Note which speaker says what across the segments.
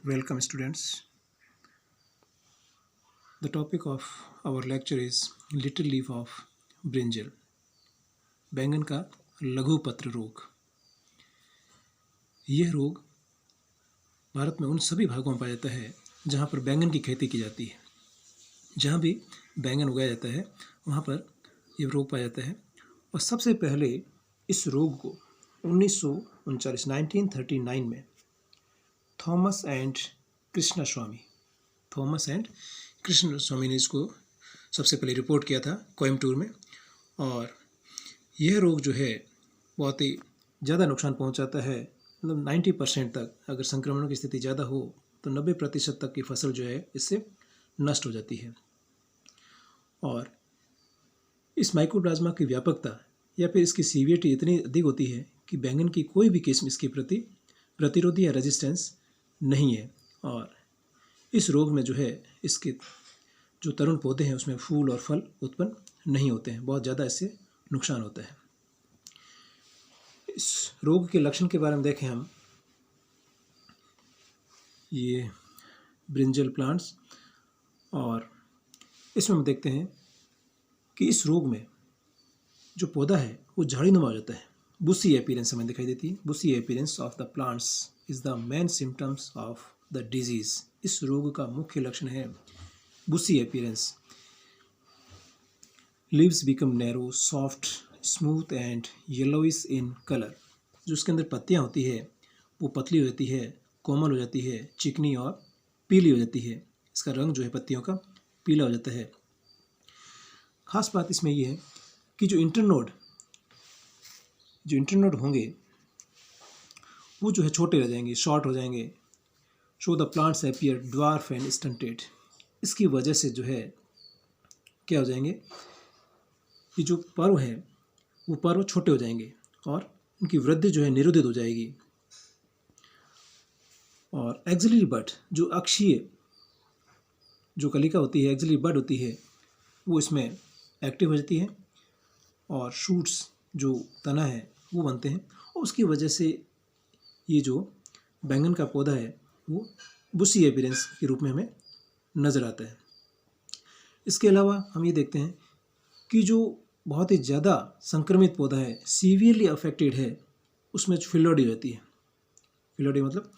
Speaker 1: Welcome, students. The topic of our lecture is Little Leaf of Brinjal, बैंगन का लघु पत्र रोग। यह रोग भारत में उन सभी भागों में पाया जाता है जहाँ पर बैंगन की खेती की जाती है। जहाँ भी बैंगन उगाया जाता है वहाँ पर यह रोग पाया जाता है। और सबसे पहले इस रोग को 1939 में थॉमस एंड कृष्ण स्वामी ने इसको सबसे पहले रिपोर्ट किया था कोयम्बटूर में। और यह रोग जो है बहुत ही ज़्यादा नुकसान पहुंचाता है, मतलब 90% तक। अगर संक्रमण की स्थिति ज़्यादा हो तो 90% तक की फसल जो है इससे नष्ट हो जाती है। और इस माइकोप्लाज्मा की व्यापकता या फिर इसकी सीवियरिटी इतनी अधिक होती है कि बैंगन की कोई भी किस्म इसके प्रति प्रतिरोधी या रेजिस्टेंस नहीं है। और इस रोग में जो है इसके जो तरुण पौधे हैं उसमें फूल और फल उत्पन्न नहीं होते हैं, बहुत ज़्यादा इससे नुकसान होता है। इस रोग के लक्षण के बारे में देखें हम, ये ब्रिंजल प्लांट्स, और इसमें हम देखते हैं कि इस रोग में जो पौधा है वो झाड़ीनुमा हो जाता है। बुशी अपीयरेंस हमें दिखाई देती है। Bushy appearance of the plants is the main symptoms of the disease. इस रोग का मुख्य लक्षण है bushy appearance. Leaves become narrow, soft, smooth and yellowish in colour. जो उसके अंदर पत्तियाँ होती है वो पतली हो जाती है, कोमल हो जाती है, चिकनी और पीली हो जाती है। इसका रंग जो है पत्तियों का पीला हो जाता है। खास बात इसमें ये है कि जो इंटरनोड होंगे वो जो है छोटे रह जाएंगे, शॉर्ट हो जाएंगे। Show the plants appear dwarf and stunted. इसकी वजह से जो है क्या हो जाएंगे कि जो पर्व है वो पर्व छोटे हो जाएंगे और उनकी वृद्धि जो है निरुदित हो जाएगी। और एक्सिलरी बड, जो अक्षीय जो कलिका होती है, एक्सिलरी बड होती है, वो इसमें एक्टिव हो जाती है और शूट्स जो तना है वो बनते हैं। और उसकी वजह से ये जो बैंगन का पौधा है वो बुशी अपीयरेंस के रूप में हमें नज़र आता है। इसके अलावा हम ये देखते हैं कि जो बहुत ही ज़्यादा संक्रमित पौधा है, सीवियरली अफेक्टेड है, उसमें फिलोडी होती है। फिलोडी मतलब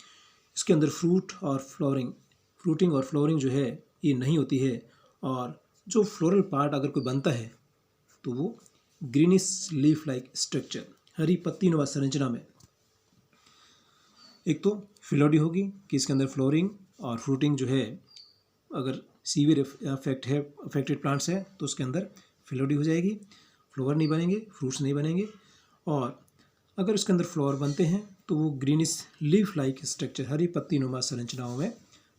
Speaker 1: इसके अंदर फ्रूटिंग और फ्लोरिंग जो है ये नहीं होती है। और जो फ्लोरल पार्ट अगर कोई बनता है तो वो ग्रीनिश लीफ लाइक स्ट्रक्चर, हरी पत्ती नुमा संरचना में। एक तो फिलोडी होगी कि इसके अंदर फ्लोरिंग और फ्रूटिंग जो है, अगर सीवियर अफेक्टेड प्लांट्स है तो उसके अंदर फिलोडी हो जाएगी, फ्लावर नहीं बनेंगे, फ्रूट्स नहीं बनेंगे। और अगर उसके अंदर फ्लावर बनते हैं तो वो ग्रीनिश लीफ लाइक स्ट्रक्चर, हरी पत्ती नुमा संरचनाओं में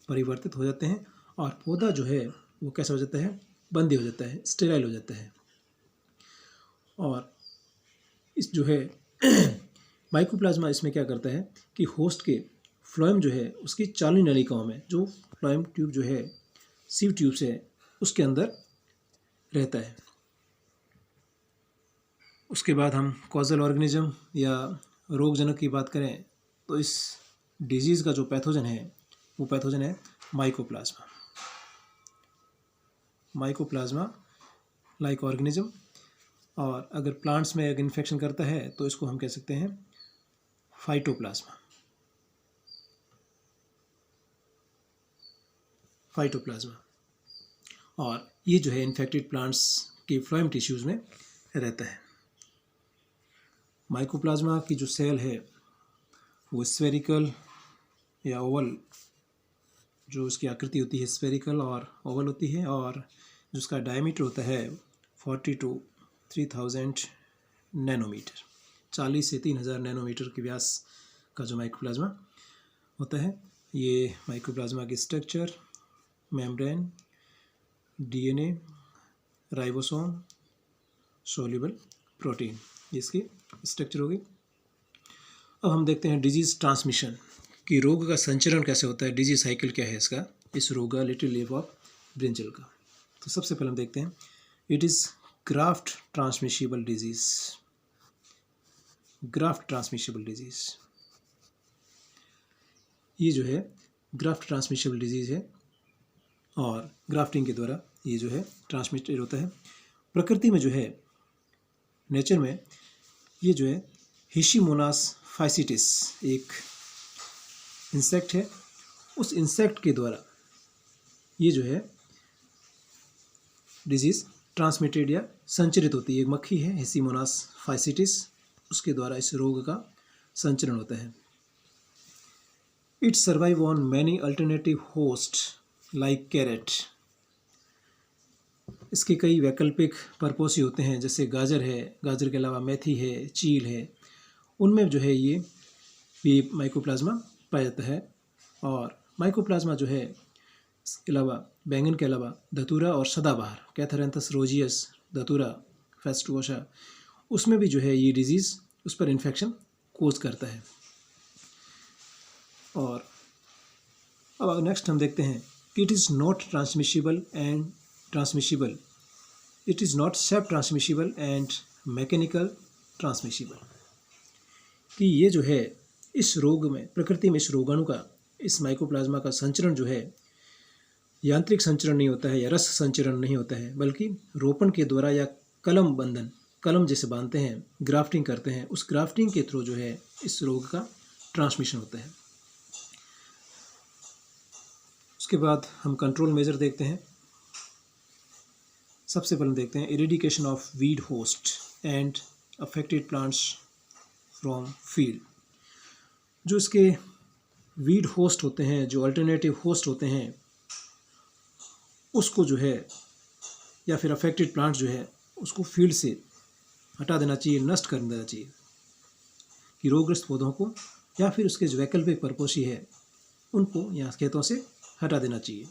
Speaker 1: परिवर्तित हो जाते हैं। और पौधा जो है वो कैसा हो जाता है, बंदी हो जाता है, स्टेराइल हो जाता है। और इस जो है माइकोप्लाज्मा इसमें क्या करता है कि होस्ट के फ्लोएम जो है उसकी चालनी नलिकाओं में, जो फ्लोएम ट्यूब जो है सीव ट्यूब से उसके अंदर रहता है। उसके बाद हम कॉजल ऑर्गेनिज्म या रोगजनक की बात करें तो इस डिजीज़ का जो पैथोजन है वो पैथोजन है माइकोप्लाज्मा लाइक ऑर्गेनिज्म। और अगर प्लांट्स में अगर इन्फेक्शन करता है तो इसको हम कह सकते हैं फाइटोप्लाज्मा। और ये जो है इन्फेक्टेड प्लांट्स के फ्लोएम टिश्यूज़ में रहता है। माइकोप्लाज्मा की जो सेल है वो स्फेरिकल या ओवल, जो उसकी आकृति होती है स्फेरिकल और ओवल होती है। और जो उसका डायमीटर होता है 40 to 3000 नैनोमीटर, 40 से 3000 नैनोमीटर के व्यास का जो माइकोप्लाज्मा होता है। ये माइकोप्लाज्मा की structure, membrane, DNA, ribosome, soluble protein, इसकी स्ट्रक्चर होगी। अब हम देखते हैं डिजीज़ ट्रांसमिशन कि रोग का संचरण कैसे होता है, डिजीज साइकिल क्या है इसका, इस रोग का लिटिल लीफ ऑफ ब्रिंजल का। तो सबसे पहले हम देखते हैं it is graft transmissible disease. Graft transmissible disease ये जो है ग्राफ्ट ट्रांसमिशेबल डिजीज़ है और ग्राफ्टिंग के द्वारा ये जो है ट्रांसमिटेड होता है। प्रकृति में जो है, नेचर में, ये जो है हिशिमोनास फाइसिटिस एक इंसेक्ट है। उस इंसेक्ट के द्वारा ये जो है डिजीज़ ट्रांसमिटेड या संचरित होती है। एक मक्खी है हिशिमोनास फाइसिटिस, उसके द्वारा इस रोग का संचरण होता है। It survive on many alternative host like carat. इसके कई वैकल्पिक पर्पोसी होते हैं, जैसे गाजर है, गाजर के अलावा मेथी है, चील है, उनमें जो है ये भी माइकोप्लाज्मा पाया जाता है। और माइकोप्लाज्मा जो है इसके अलावा, बैंगन के अलावा, धतूरा और सदाबहार कैथारैंथस रोजियस, धतूरा, फेस्टुओसा, उसमें भी जो है ये डिजीज़, उस पर इन्फेक्शन कोज करता है। और अब नेक्स्ट हम देखते हैं कि it is not transmissible and transmissible, it is not self transmissible and mechanical transmissible, कि ये जो है इस रोग में, प्रकृति में इस रोगाणु का, इस माइकोप्लाज्मा का संचरण जो है यांत्रिक संचरण नहीं होता है या रस संचरण नहीं होता है, बल्कि रोपण के द्वारा या कलम बंधन, कलम जैसे बांधते हैं, ग्राफ्टिंग करते हैं, उस ग्राफ्टिंग के थ्रू जो है इस रोग का ट्रांसमिशन होता है। उसके बाद हम कंट्रोल मेजर देखते हैं। सबसे पहले देखते हैं eradication of weed host and affected plants from field. जो इसके वीड होस्ट होते हैं, जो अल्टरनेटिव होस्ट होते हैं, उसको जो है, या फिर अफेक्टेड प्लांट जो है उसको फील्ड से हटा देना चाहिए, नष्ट कर देना चाहिए, कि रोगग्रस्त पौधों को या फिर उसके जो वैकल्पिक पर्पोसी है उनको यहाँ खेतों से हटा देना चाहिए।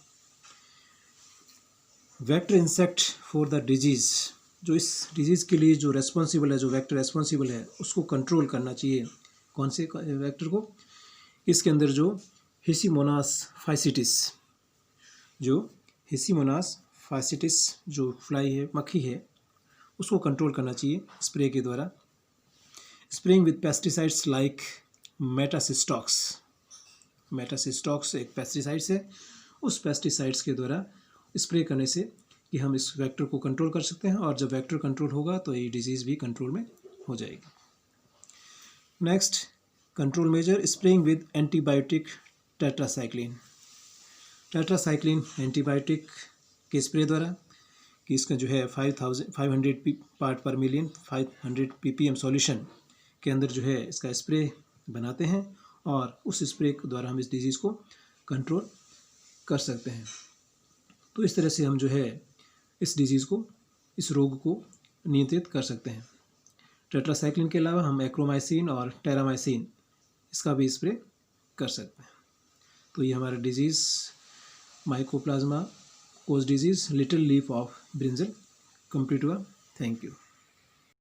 Speaker 1: Vector insect for the disease, जो इस डिजीज़ के लिए जो रेस्पॉन्सिबल है, जो वेक्टर रेस्पॉन्सिबल है, उसको कंट्रोल करना चाहिए। कौन से वेक्टर को? इसके अंदर जो हिशिमोनास फाइसिटिस, जो हिशिमोनास फाइसिटिस जो फ्लाई है, मक्खी है, उसको कंट्रोल करना चाहिए स्प्रे के द्वारा। Spraying with pesticides like Metasystox, Metasystox एक पेस्टिसाइड्स है, उस पेस्टिसाइड्स के द्वारा स्प्रे करने से कि हम इस वेक्टर को कंट्रोल कर सकते हैं, और जब वेक्टर कंट्रोल होगा तो ये डिजीज़ भी कंट्रोल में हो जाएगी। Next control measure, spraying with antibiotic tetracycline. Tetracycline antibiotic के स्प्रे द्वारा, कि इसका जो है 500 पार्ट पर मिलियन 500 ppm सॉल्यूशन के अंदर जो है इसका स्प्रे बनाते हैं, और उस स्प्रे के द्वारा हम इस डिजीज़ को कंट्रोल कर सकते हैं। तो इस तरह से हम जो है इस डिजीज़ को, इस रोग को नियंत्रित कर सकते हैं। टेट्रासाइक्लिन के अलावा हम एक्रोमाइसिन और टेरामाइसिन इसका भी स्प्रे कर सकते हैं। तो ये हमारा disease mycoplasma cause disease little leaf of brinjal complete हुआ। Thank you.